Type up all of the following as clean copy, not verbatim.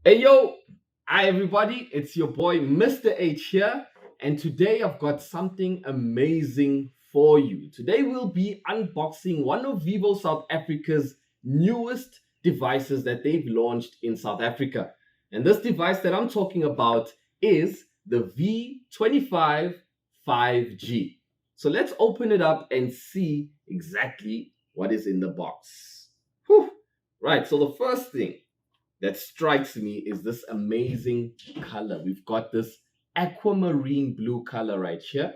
Hey yo, hi everybody, it's your boy Mr. H here, and today I've got something amazing for you. Today we'll be unboxing one of Vivo South Africa's newest devices that they've launched in South Africa. And this device that I'm talking about is the V25 5G. So let's open it up and see exactly what is in the box. Whew. Right, so the first thing that strikes me is this amazing color. We've got this aquamarine blue color right here.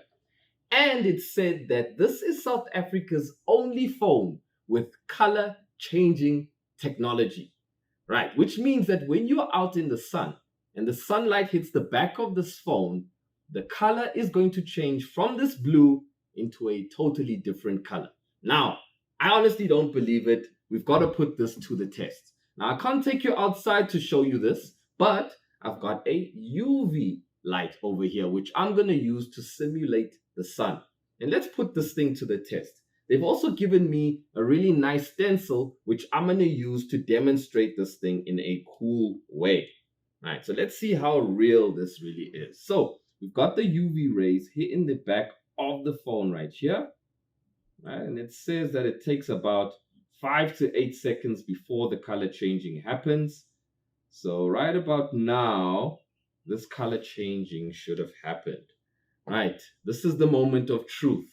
And it said that this is South Africa's only phone with color changing technology. Right, which means that when you're out in the sun and the sunlight hits the back of this phone, the color is going to change from this blue into a totally different color. Now, I honestly don't believe it. We've got to put this to the test. Now, I can't take you outside to show you this, but I've got a UV light over here, which I'm going to use to simulate the sun. And let's put this thing to the test. They've also given me a really nice stencil, which I'm going to use to demonstrate this thing in a cool way. All right, so let's see how real this really is. So we've got the UV rays hitting the back of the phone right here. Right, and it says that it takes about 5 to 8 seconds before the color changing happens. So right about now, this color changing should have happened. Right, this is the moment of truth.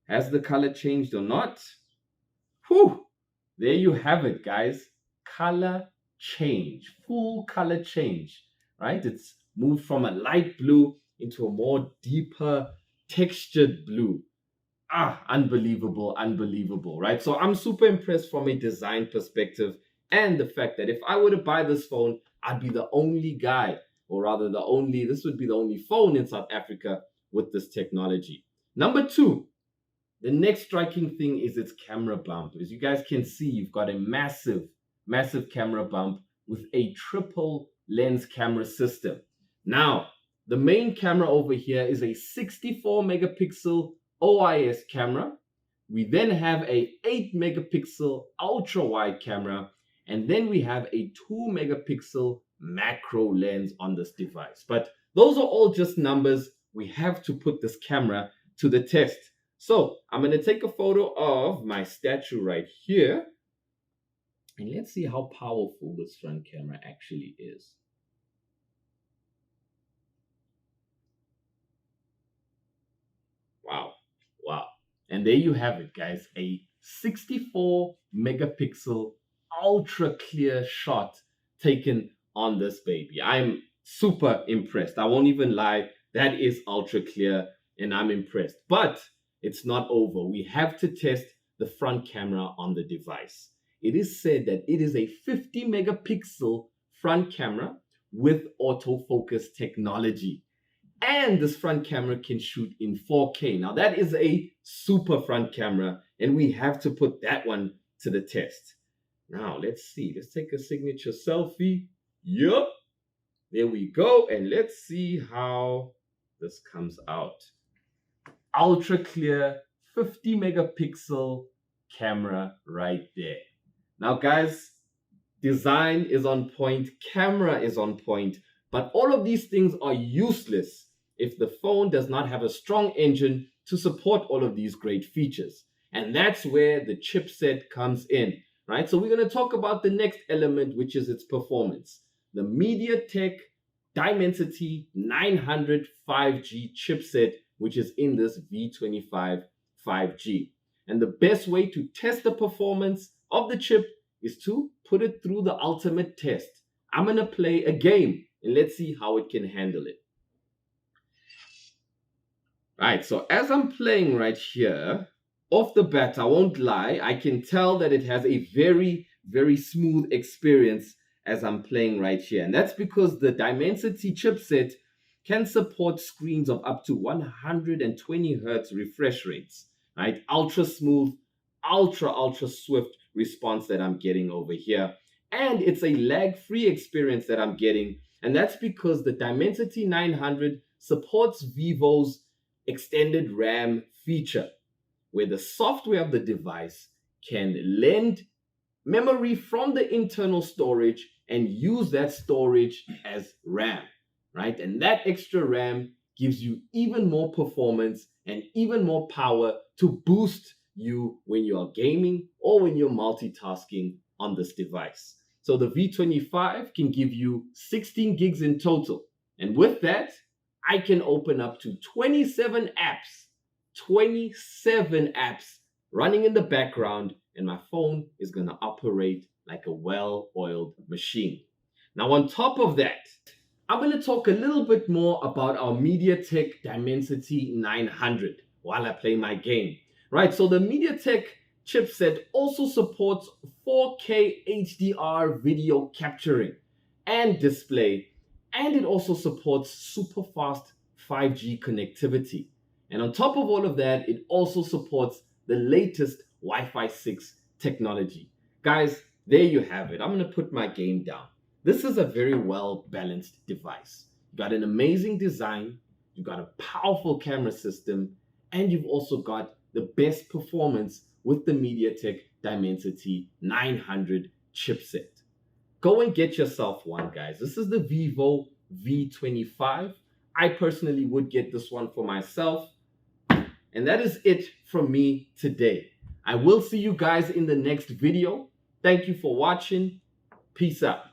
Has the color changed or not? Whew! There you have it, guys. Color change, full color change, right? It's moved from a light blue into a more deeper textured blue. Unbelievable, unbelievable, right? So I'm super impressed from a design perspective and the fact that if I were to buy this phone, I'd be the only guy, or rather this would be the only phone in South Africa with this technology. Number two, the next striking thing is its camera bump. As you guys can see, you've got a massive, massive camera bump with a triple lens camera system. Now, the main camera over here is a 64 megapixel OIS camera. We then have a 8 megapixel ultra wide camera, and then we have a 2 megapixel macro lens on this device. But those are all just numbers. We have to put this camera to the test. So I'm going to take a photo of my statue right here. And let's see how powerful this front camera actually is. Wow. Wow. And there you have it, guys. A 64 megapixel ultra clear shot taken on this baby. I'm super impressed. I won't even lie. That is ultra clear and I'm impressed. But it's not over. We have to test the front camera on the device. It is said that it is a 50 megapixel front camera with autofocus technology. And this front camera can shoot in 4K. Now, that is a super front camera, and we have to put that one to the test. Now, let's see. Let's take a signature selfie. Yup. There we go. And let's see how this comes out. Ultra clear 50 megapixel camera right there. Now, guys, design is on point, camera is on point, but all of these things are useless if the phone does not have a strong engine to support all of these great features. And that's where the chipset comes in, right? So we're going to talk about the next element, which is its performance. The MediaTek Dimensity 900 5G chipset, which is in this V25 5G. And the best way to test the performance of the chip is to put it through the ultimate test. I'm going to play a game and let's see how it can handle it. Right, so as I'm playing right here, off the bat, I won't lie, I can tell that it has a very, very smooth experience as I'm playing right here. And that's because the Dimensity chipset can support screens of up to 120 hertz refresh rates, right? Ultra smooth, ultra swift response that I'm getting over here. And it's a lag-free experience that I'm getting. And that's because the Dimensity 900 supports Vivo's extended RAM feature, where the software of the device can lend memory from the internal storage and use that storage as RAM, right? And that extra RAM gives you even more performance and even more power to boost you when you are gaming or when you're multitasking on this device. So the V25 can give you 16 gigs in total. And with that, I can open up to 27 apps, 27 apps running in the background, and my phone is going to operate like a well-oiled machine. Now, on top of that, I'm going to talk a little bit more about our MediaTek Dimensity 900 while I play my game. Right, so the MediaTek chipset also supports 4K HDR video capturing and display, and it also supports super fast 5G connectivity. And on top of all of that, it also supports the latest Wi-Fi 6 technology. Guys, there you have it. I'm going to put my game down. This is a very well balanced device. You've got an amazing design, you've got a powerful camera system, and you've also got the best performance with the MediaTek Dimensity 900 chipset. Go and get yourself one, guys. This is the Vivo V25. I personally would get this one for myself. And that is it from me today. I will see you guys in the next video. Thank you for watching. Peace out.